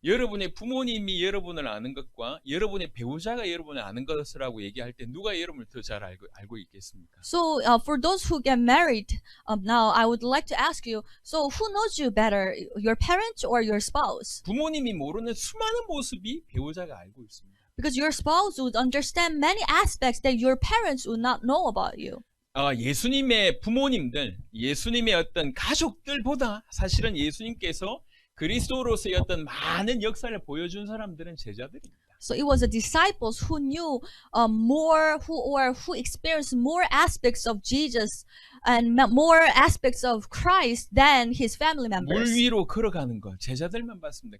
여러분의 부모님이 여러분을 아는 것과 여러분의 배우자가 여러분을 아는 것이라고 얘기할 때 누가 여러분을 더 잘 알고 있겠습니까? So for those who get married now, I would like to ask you, so who knows you better, your parents or your spouse? 부모님이 모르는 수많은 모습이 배우자가 알고 있습니다. Because your spouse would understand many aspects that your parents would not know about you. 예수님의 부모님들, 예수님의 어떤 가족들보다 사실은 예수님께서 그리스도로서의 어떤 많은 역사를 보여준 사람들은 제자들입니다. So it was the disciples who knew more, who experienced more aspects of Jesus and more aspects of Christ than his family 물 members. 위로 걸어가는 거 제자들만 봤습니다.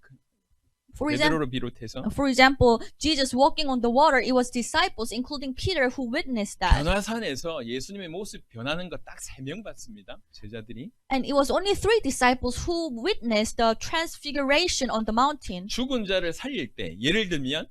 For example, 베드로를 비롯해서 Jesus walking on the water, it was disciples, including Peter, who witnessed that. 변화산에서 예수님의 모습 변하는 거 딱 3명 봤습니다. 제자들이. And it was only 3 disciples who witnessed the transfiguration on the mountain. 죽은 자를 살릴 때, 예를 들면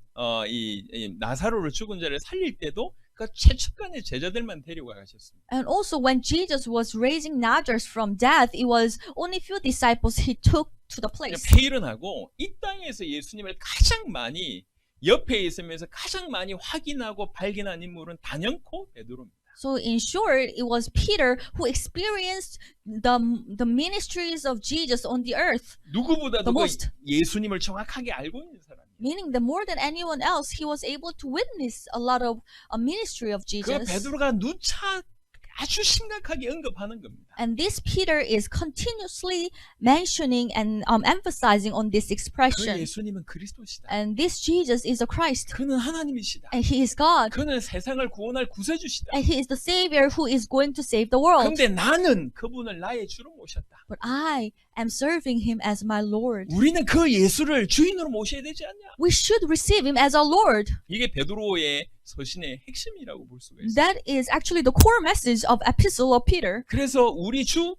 이 나사로를 죽은 자를 살릴 때도 그 최측근의 제자들만 데리고 가셨습니다. And also when Jesus was raising Lazarus from death, it was only few disciples he took to the place. 페일은하고 이 땅에서 예수님을 가장 많이 옆에 있으면서 가장 많이 확인하고 발견한 인물은 단연코 베드로입니다. So in short, it was Peter who experienced the ministries of Jesus on the earth. 누구보다도 The most. 예수님을 정확하게 알고 있는 사람이에요. Meaning that more than anyone else, he was able to witness a lot of a ministry of 그 Jesus. 베드로가 누차 아주 심각하게 언급하는 겁니다. And this Peter is continuously mentioning and emphasizing on this 그 expression. 예수님은 그리스도시다. And this Jesus is the Christ. 그는 하나님이시다. And he is God. 그는 세상을 구원할 구세주시다. And he is the Savior who is going to save the world. 근데 나는 그분을 나의 주로 모셨다. But I am serving him as my Lord. 우리는 그 예수를 주인으로 모셔야 되지 않냐? We should receive him as our Lord. 이게 베드로의 서신의 핵심이라고 볼 수가 있어요. That is actually the core message of Epistle of Peter. 그래서 우리 주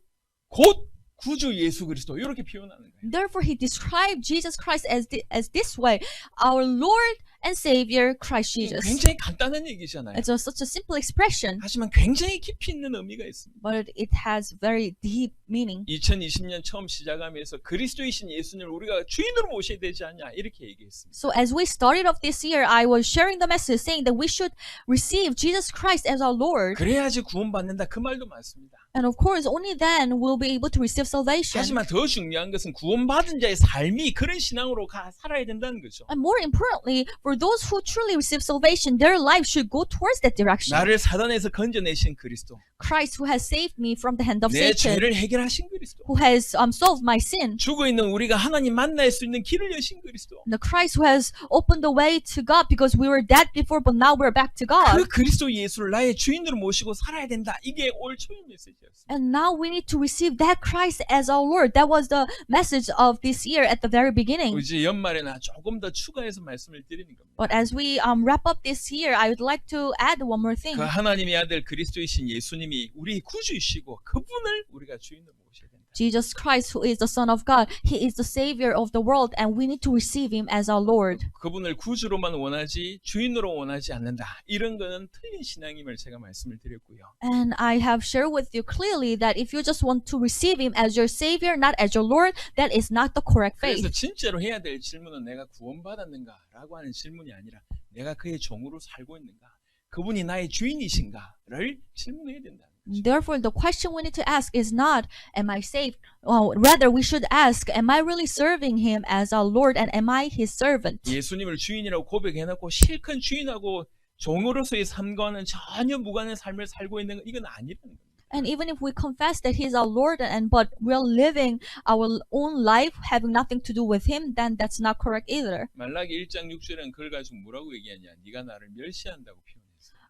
곧 구주 예수 그리스도 이렇게 표현하는 거예요. Therefore, he described Jesus Christ as this way, our Lord and Savior, Christ Jesus. 굉장히 간단한 얘기잖아요. It's such a simple expression, 하지만 굉장히 깊이 있는 의미가 있습니다. but it has very deep meaning. 2020년 처음 시작하면서 그리스도이신 예수님을 우리가 주인으로 모셔야 되지 않냐 이렇게 얘기했습니다. So as we started off this year, I was sharing the message saying that we should receive Jesus Christ as our Lord. 그래야지 구원받는다 그 말도 맞습니다. And of course, only then we'll be able to receive salvation. 하지만 더 중요한 것은 구원받은 자의 삶이 그런 신앙으로 살아야 된다는 거죠. And more importantly, for those who truly receive salvation, their life should go towards that direction. 나를 사단에서 건져내신 그리스도, Christ who has saved me from the hand of 내 Satan, 죄를 해결하신 그리스도, who has solved my sin, 죽어있는 우리가 하나님 만날 수 있는 길을 여신 그리스도, the Christ who has opened the way to God because we were dead before, but now we're back to 그 God. 그리스도 예수를 나의 주인으로 모시고 살아야 된다. 이게 올 초일 메시지였습니다. And now we need to receive that Christ as our Lord. That was the message of this year at the very beginning. 이제 연말에 나 조금 더 추가해서 말씀을 드리는 겁니다. But as we wrap up this year, I would like to add one more thing. 그 하나님의 아들 그리스도이신 예수님이 우리 구주이시고 그분을 우리가 주인으로 모셔야 된다. Jesus Christ, who is the Son of God, He is the Savior of the world, and we need to receive Him as our Lord. 그분을 구주로만 원하지 주인으로 원하지 않는다. 이런 거는 틀린 신앙임을 제가 말씀을 드렸고요. And I have shared with you clearly that if you just want to receive Him as your Savior, not as your Lord, that is not the correct 그래서 faith. 진짜로 해야 될 질문은 내가 구원받았는가라고 하는 질문이 아니라 내가 그의 종으로 살고 있는가, 그분이 나의 주인이신가를 질문해야 된다는 거죠. Therefore, the question we need to ask is not, am I saved? Rather, we should ask, am I really serving Him as our Lord and am I His servant? 예수님을 주인이라고 고백해놓고 실컷 주인하고 종으로서의 삶과는 전혀 무관한 삶을 살고 있는 건 이건 아니라는 겁니다. And even if we confess that He is our Lord but we're living our own life having nothing to do with Him, then that's not correct either. 말라기 1장 6절은 그걸 가지고 뭐라고 얘기하냐? 네가 나를 멸시한다고 표현했어요.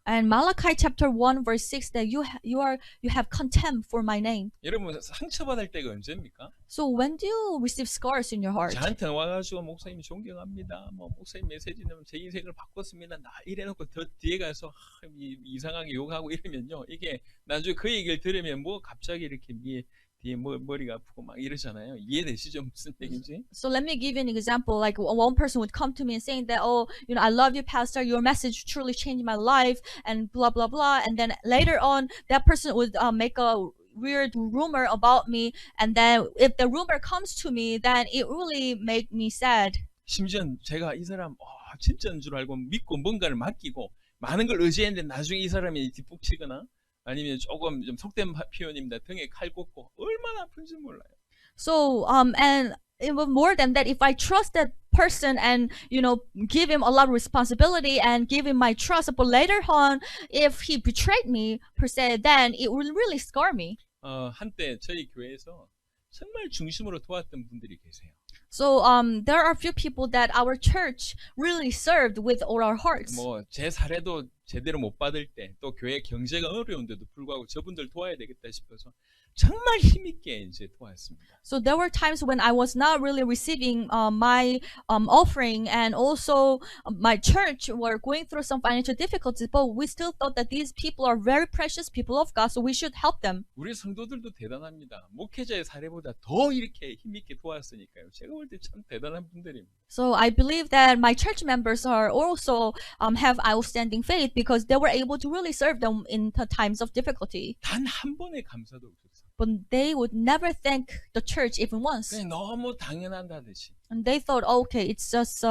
And Malachi chapter 1 verse 6 that you have contempt for my name. 여러분 상처받을 때가 언제입니까? So when do you receive scars in your heart? 저한테 와가지고 목사님 존경합니다. 뭐 목사님 메시지는 제 인생을 바꿨습니다. 나 이래놓고 더 뒤에 가서 이상하게 욕하고 이러면요. 이게 나중에 그 얘기를 들으면 뭐 갑자기 이렇게 뒤에 머리가 아프고 막 이러잖아요. 이해되시죠? 무슨 얘기인지? So let me give you an example. Like one person would come to me and saying that, oh, I love you, Pastor. Your message truly changed my life, and blah blah blah. And then later on, that person would make a weird rumor about me, and then if the rumor comes to me, then it really make me sad. 심지어 제가 이 사람 진짜인 줄 알고 믿고 뭔가를 맡기고 많은 걸 의지했는데 나중에 이 사람이 뒷북치거나 아니면 조금 좀 속된 표현입니다. 등에 칼 꽂고 얼마나 아픈지 몰라요. So and even more than that, if I trust that person and give him a lot of responsibility and give him my trust, but later on, if he betrayed me per se, then it will really scar me. 한때 저희 교회에서 정말 중심으로 도왔던 분들이 계세요. So there are a few people that our church really served with all our hearts. 뭐 제 사례도 제대로 못 받을 때 또 교회 경제가 어려운데도 불구하고 저분들 도와야 되겠다 싶어서 정말 힘있게 이제 도왔습니다. So there were times when I was not really receiving my offering, and also my church were going through some financial difficulties, but we still thought that these people are very precious people of God, so we should help them. 우리 성도들도 대단합니다. 목회자의 사례보다 더 이렇게 힘있게 도왔으니까요. 제가 볼 때 참 대단한 분들입니다. So I believe that my church members are also have outstanding faith because they were able to really serve them in the times of difficulty. 단 한 번의 감사도 없었어요. But they would never thank the church even once. 그냥 너무 당연하다듯이. And they thought, okay, it's just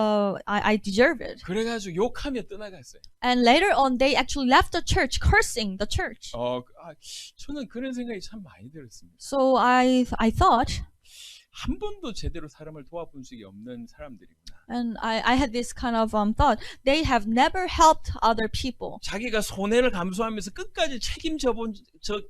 I deserve it. 그래가지고 욕하며 떠나갔어요. And later on, they actually left the church, cursing the church. 저는 그런 생각이 참 많이 들었습니다. So I thought, 한 번도 제대로 사람을 도와본 적이 없는 사람들이구나. and I had this kind of thought. They have never helped other people. 자기가 손해를 감수하면서 끝까지 책임져 본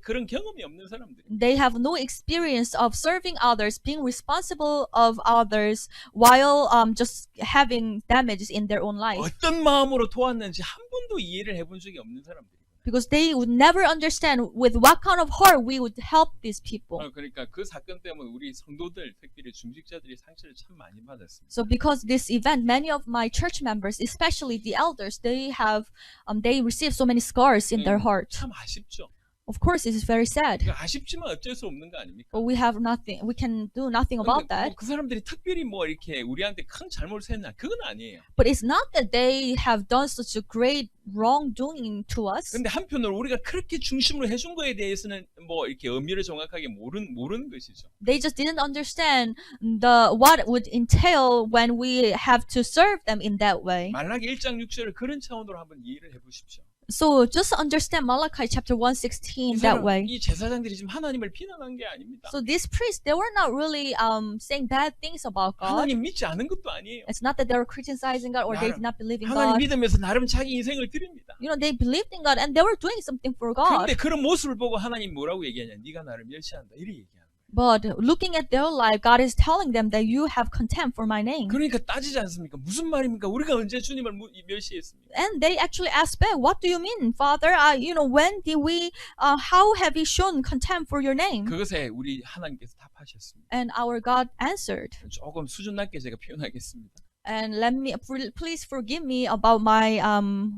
그런 경험이 없는 사람들이. They have no experience of serving others, being responsible of others, while just having damages in their own life. 어떤 마음으로 도왔는지 한 번도 이해를 해본 적이 없는 사람들이. Because they would never understand with what kind of heart we would help these people. 그러니까 그 사건 때문에 우리 성도들, 특별히 중직자들이 상처를 참 많이 받았습니다. So because this event, many of my church members, especially the elders, they receive so many scars in their heart. 참 아쉽죠. Of course, it is very sad. 아쉽지만 어쩔 수 없는 거 아닙니까? But we can do nothing about that. 그 사람들이 특별히 뭐 이렇게 우리한테 큰 잘못을 했나? 그건 아니에요. But it's not that they have done such a great wrongdoing to us. 근데 한편으로 우리가 그렇게 중심으로 해준 거에 대해서는 뭐 이렇게 의미를 정확하게 모르는 것이죠. They just didn't understand what would entail when we have to serve them in that way. 말라기 1장 6절을 그런 차원으로 한번 이해를 해보십시오. So just understand Malachi chapter 1:16 that way. 이 제사장들이 지금 하나님을 비난한 게 아닙니다. So these priests, they were not really saying bad things about God. 하나님 믿지 않은 것도 아니에요. It's not that they were criticizing God or they did not believe in 하나님 God. 믿으면서 나름 자기 인생을 드립니다. They believed in God and they were doing something for God. 그런데 그런 모습을 보고 하나님 뭐라고 얘기하냐? 네가 나를 멸시한다. 이렇게 얘기하는 거예요. But looking at their life, God is telling them that you have contempt for my name. 그러니까 따지지 않습니까? 무슨 말입니까? 우리가 언제 주님을 멸시했습니까? And they actually asked back, what do you mean, Father? When did we, how have you shown contempt for your name? 그것에 우리 하나님께서 답하셨습니다. And our God answered. 조금 수준 낮게 제가 표현하겠습니다. And please forgive me about my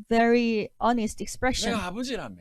very honest expression. 내가 아버지라며.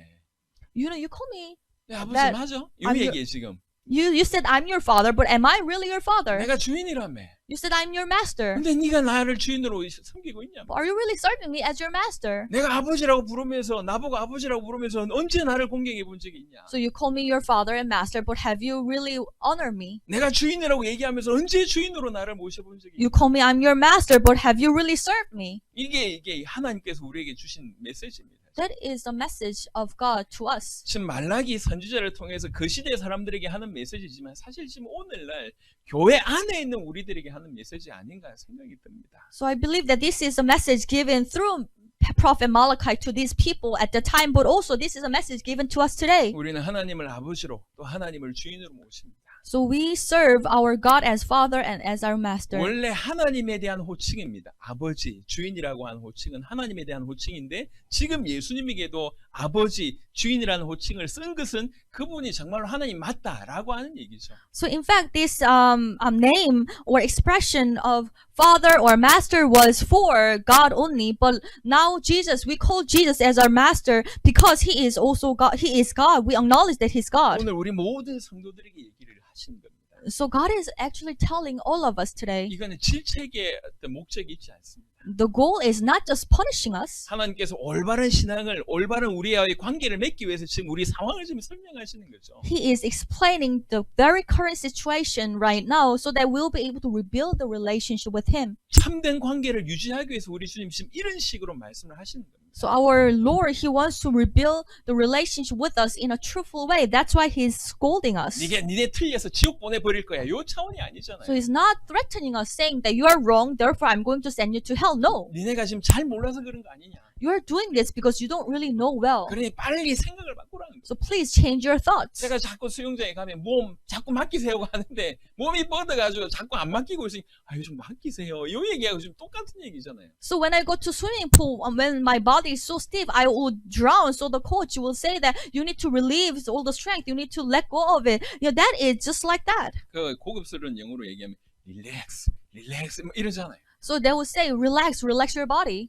You call me. 내 아버지 맞아? 이 얘기해 지금. You said I'm your father, but am I really your father? 내가 주인이라며. You said I'm your master. 근데 네가 나를 주인으로 섬기고 있냐? Are you really serving me as your master? 내가 아버지라고 부르면서 나보고 아버지라고 부르면서 언제 나를 공경해 본 적이 있냐? So you call me your father and master, but have you really honored me? 내가 주인이라고 얘기하면서 언제 주인으로 나를 모셔본 적이 있냐? You call me I'm your master, but have you really served me? 이게 하나님께서 우리에게 주신 메시지입니다. That is the message of God to us. 지금 말라기 선지자를 통해서 그 시대 사람들에게 하는 메시지지만 사실 지금 오늘날 교회 안에 있는 우리들에게 하는 메시지 아닌가 생각이 듭니다. So I believe that this is a message given through Prophet Malachi to these people at the time, but also this is a message given to us today. 우리는 하나님을 아버지로 또 하나님을 주인으로 모십니다. So we serve our God as Father and as our Master. 원래 하나님에 대한 호칭입니다. 아버지, 주인이라고 하는 호칭은 하나님에 대한 호칭인데 지금 예수님에게도 아버지, 주인이라는 호칭을 쓴 것은 그분이 정말로 하나님 맞다라고 하는 얘기죠. So in fact, this name or expression of Father or Master was for God only, but now Jesus, we call Jesus as our Master because He is also God. He is God. We acknowledge that He's God. 오늘 우리 모든 성도들에게 얘기를 하시는 겁니다. So God is actually telling all of us today, 이거는 질책의 어떤 목적이 있지 않습니다. the goal is not just punishing us. 하나님께서 올바른 신앙을, 올바른 우리와의 관계를 맺기 위해서 지금 우리 상황을 지금 설명하시는 거죠. He is explaining the very current situation right now so that we'll be able to rebuild the relationship with Him. 참된 관계를 유지하기 위해서 우리 주님 지금 이런 식으로 말씀을 하시는 겁니다. So our Lord, He wants to rebuild the relationship with us in a truthful way. That's why He's scolding us. 이게 니네 틀려서 지옥 보내버릴 거야. 요 차원이 아니잖아요. So He's not threatening us, saying that you are wrong, therefore I'm going to send you to hell. No. 니네가 지금 잘 몰라서 그런 거 아니냐. You are doing this because you don't really know well. 그러니 빨리 생각을 바꾸라는 거예요. So please change your thoughts. 제가 자꾸 수영장에 가면 몸 자꾸 맡기세요 하는데 몸이 뻗어가지고 자꾸 안 맡기고 있으니 요즘 맡기세요. 이 얘기하고 좀 똑같은 얘기잖아요. So when I go to swimming pool, when my body is so stiff, I would drown. So the coach will say that you need to relieve all the strength. You need to let go of it. That is just like that. 그 고급스러운 영어로 얘기하면 릴렉스, 릴렉스 뭐 이러잖아요. So they will say, relax, relax your body.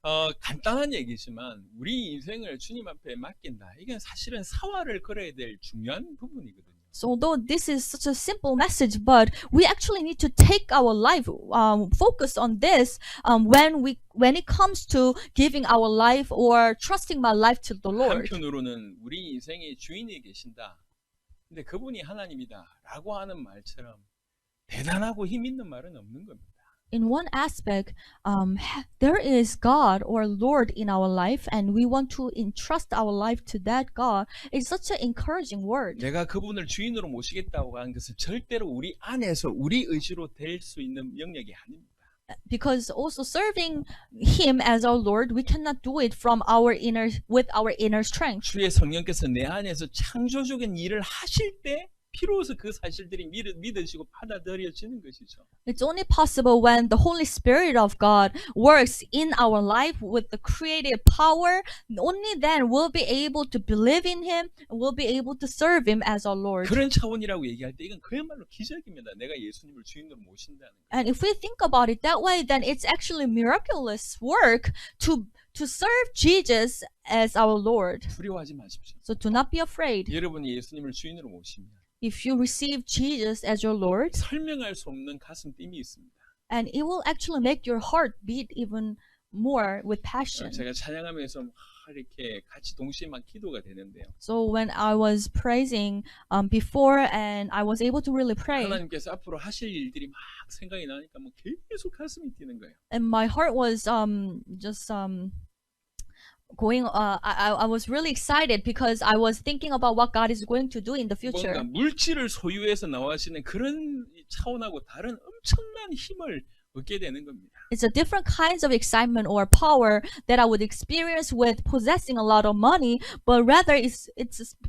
간단한 얘기지만 우리 인생을 주님 앞에 맡긴다. 이게 사실은 사활을 걸어야 될 중요한 부분이거든요. So although this is such a simple message, but we actually need to take our life, focus on this when it comes to giving our life or trusting my life to the Lord. 한편으로는 우리 인생의 주인이 계신다. 근데 그분이 하나님이다라고 하는 말처럼 대단하고 힘 있는 말은 없는 겁니다. In one aspect, there is God or Lord in our life, and we want to entrust our life to that God. It's such an encouraging word. 내가 그분을 주인으로 모시겠다고 하는 것은 절대로 우리 안에서 우리 의지로 될 수 있는 영역이 아닙니다. Because also serving Him as our Lord, we cannot do it from with our inner strength. 주의 성령께서 내 안에서 창조적인 일을 하실 때 비로소 그 사실들이 믿어지고 받아들여지는 것이죠. It's only possible when the Holy Spirit of God works in our life with the creative power. Only then we'll be able to believe in Him and we'll be able to serve Him as our Lord. 그런 차원이라고 얘기할 때 이건 그야말로 기적입니다. 내가 예수님을 주인으로 모신다는 거. And if we think about it that way, then it's actually miraculous work to serve Jesus as our Lord. 두려워하지 마십시오. So do not be afraid. 여러분이 예수님을 주인으로 모시면 If you receive Jesus as your Lord, 설명할 수 없는 가슴 띵이 있습니다. and it will actually make your heart beat even more with passion. 제가 찬양하면서 이렇게 같이 동시에 막 기도가 되는데요. So when I was praising before and I was able to really pray, 하나님께서 앞으로 하실 일들이 막 생각이 나니까 뭐 계속 가슴이 뛰는 거예요. and my heart was just going I was really excited because I was thinking about what God is going to do in the future. 뭔가 물질을 소유해서 나와시는 그런 차원하고 다른 엄청난 힘을 얻게 되는 겁니다. It's a different kinds of excitement or power that I would experience with possessing a lot of money, but rather it's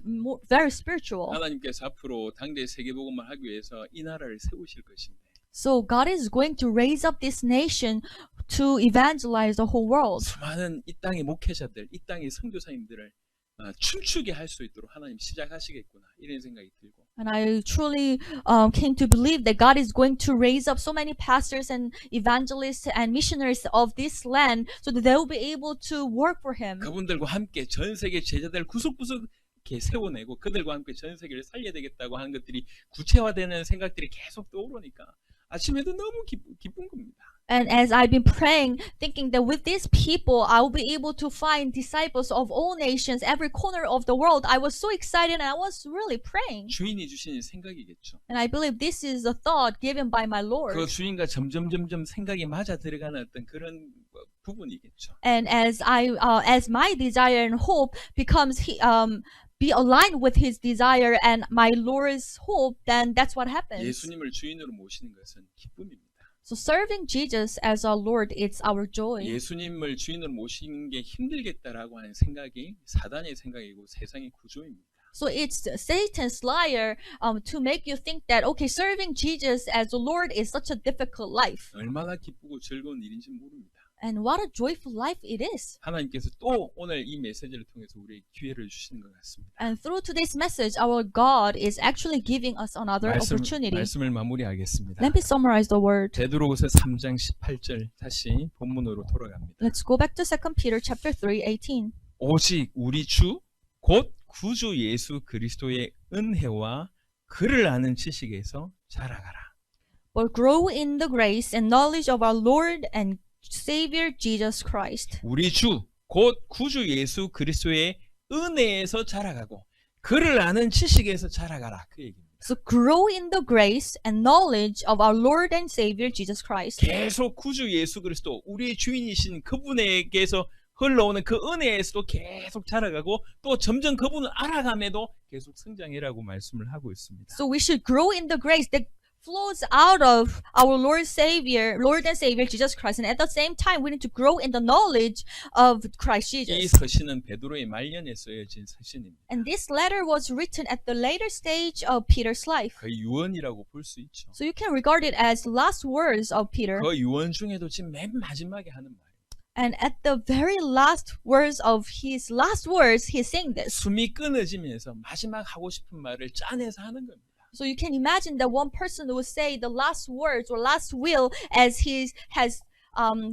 more, very spiritual. 하나님께서 앞으로 당대 세계복음을 하기 위해서 이 나라를 세우실 것인데 So God is going to raise up this nation to evangelize the whole world. 수많은 이 땅의 목회자들, 이 땅의 선교사님들을 춤추게 할 수 있도록 하나님 시작하시겠구나 이런 생각이 들고 And I truly came to believe that God is going to raise up so many pastors and evangelists and missionaries of this land so that they will be able to work for Him. 그분들과 함께 전 세계 제자들 구석구석 이렇게 세워내고 그들과 함께 전 세계를 살려야 되겠다고 하는 것들이 구체화되는 생각들이 계속 떠오르니까 아침에도 너무 기쁜 겁니다. And as I've been praying, thinking that with these people, I will be able to find disciples of all nations, every corner of the world. I was so excited and I was really praying. 주인이 주신 생각이겠죠. And I believe this is a thought given by my Lord. 그 주인과 점점 생각이 맞아 들어가는 어떤 그런 부분이겠죠. And as my desire and hope becomes be aligned with His desire and my Lord's hope, then that's what happens. 예수님을 주인으로 모시는 것은 기쁨입니다. So serving Jesus as our Lord, it's our joy. 예수님을 주인으로 모시는 게 힘들겠다라고 하는 생각이 사단의 생각이고 세상의 구조입니다. So it's Satan's liar to make you think that okay, serving Jesus as the Lord is such a difficult life. 얼마나 기쁘고 즐거운 일인지 모릅니다. And what a joyful life it is. 하나님께서 또 오늘 이 메시지를 통해서 우리에게 기회를 주시는 것 같습니다. And through today's message, our God is actually giving us another opportunity. 말씀을 마무리하겠습니다. Let me summarize the word. 베드로후서 3장 18절 다시 본문으로 돌아갑니다. Let's go back to 2 Peter chapter 3:18. 오직 우리 주 곧 구주 예수 그리스도의 은혜와 그를 아는 지식에서 자라가라. But grow in the grace and knowledge of our Lord and Savior Jesus Christ. 우리 주 곧 구주 예수 그리스도의 은혜에서 자라가고 그를 아는 지식에서 자라가라. 그 얘기입니다. So grow in the grace and knowledge of our Lord and Savior Jesus Christ. 계속 구주 예수 그리스도 우리의 주인이신 그분에게서 흘러오는 그 은혜에서도 계속 자라가고 또 점점 그분을 알아감에도 계속 성장해라고 말씀을 하고 있습니다. So we should grow in the grace that flows out of our Lord and Savior Jesus Christ, and at the same time we need to grow in the knowledge of Christ 이 Jesus. 서신은 베드로의 말년에 쓰여진 서신입니다. And this letter was written at the later stage of Peter's life. 거의 유언이라고 볼 수 있죠. So you can regard it as the last words of Peter. 그 유언 중에도 지금 맨 마지막에 하는 말. And at the very last words of his last words, he's saying this. 숨이 끊어지면서 마지막 하고 싶은 말을 짜내서 하는 겁니다. So you can imagine that one person will say the last words or last will as he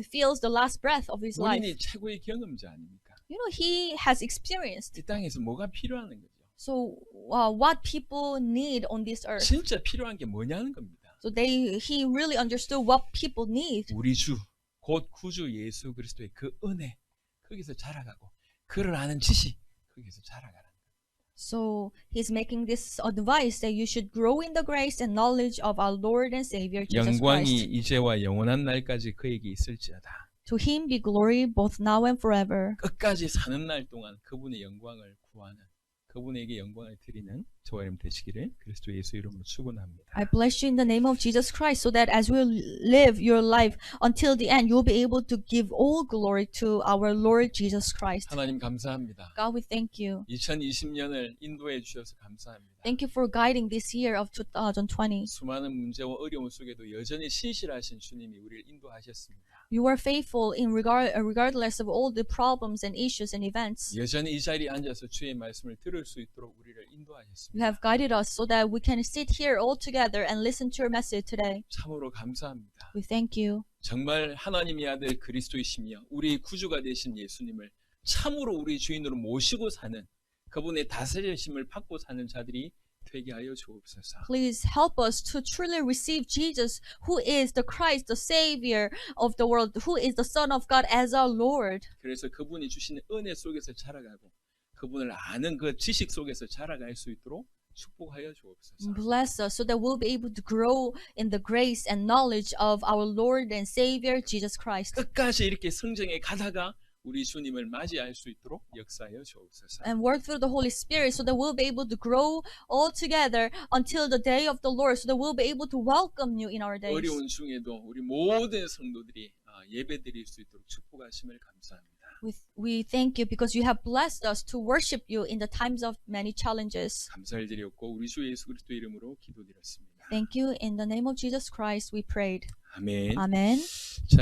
feels the last breath of his life. 본인이 최고의 경험자 아닙니까? You know, he has experienced. 이 땅에서 뭐가 필요하는 거죠? So what people need on this earth. 진짜 필요한 게 뭐냐는 겁니다. So he really understood what people need. 우리 주 곧 구주 예수 그리스도의 그 은혜 거기서 자라가고 그를 아는 지식 거기서 자라가라. So he's making this advice that you should grow in the grace and knowledge of our Lord and Savior Jesus 영광이 Christ. 이제와 영원한 날까지 그에게 있을지어다. To him be glory both now and forever. 끝까지 사는 날 동안 그분의 영광을 구하는 그분에게 영광을 드리는 저와 여러분 되시기를 그리스도 예수 이름으로 축원합니다. I bless you in the name of Jesus Christ so that as we live your life until the end, you'll be able to give all glory to our Lord Jesus Christ. 하나님 감사합니다. God, we thank you. 2020년을 인도해 주셔서 감사합니다. Thank you for guiding this year of 2020. 수많은 문제와 어려움 속에도 여전히 신실하신 주님이 우리를 인도하셨습니다. You are faithful in regardless of all the problems and issues and events. 여전히 이 자리에 앉아서 주의 말씀을 들을 수 있도록 우리를 인도하셨습니다. You have guided us so that we can sit here all together and listen to your message today. 참으로 감사합니다. We thank you. 정말 하나님의 아들 그리스도이시며 우리 구주가 되신 예수님을 참으로 우리 주인으로 모시고 사는 그분의 다스리심을 받고 사는 자들이 되게 하여 주옵소서. Please help us to truly receive Jesus, who is the Christ, the Savior of the world, who is the Son of God as our Lord. 그래서 그분이 주시는 은혜 속에서 자라가고 그분을 아는 그 지식 속에서 자라갈 수 있도록 축복하여 주옵소서. Bless us so that we'll be able to grow in the grace and knowledge of our Lord and Savior Jesus Christ. 끝까지 이렇게 성정에 가다가 우리 주님을 맞이할 수 있도록 역사하여 주옵소서. And work through the Holy Spirit so that we'll be able to grow all together until the day of the Lord, so that we'll be able to welcome you in our days. 어려운 중에도 우리 모든 성도들이 예배드릴 수 있도록 축복하심을 감사합니다. We thank you because you have blessed us to worship you in the times of many challenges. 감사를 드렸고 우리 주 예수 그리스도 이름으로 기도드렸습니다. Thank you. In the name of Jesus Christ, we prayed. 아멘. Amen. 자,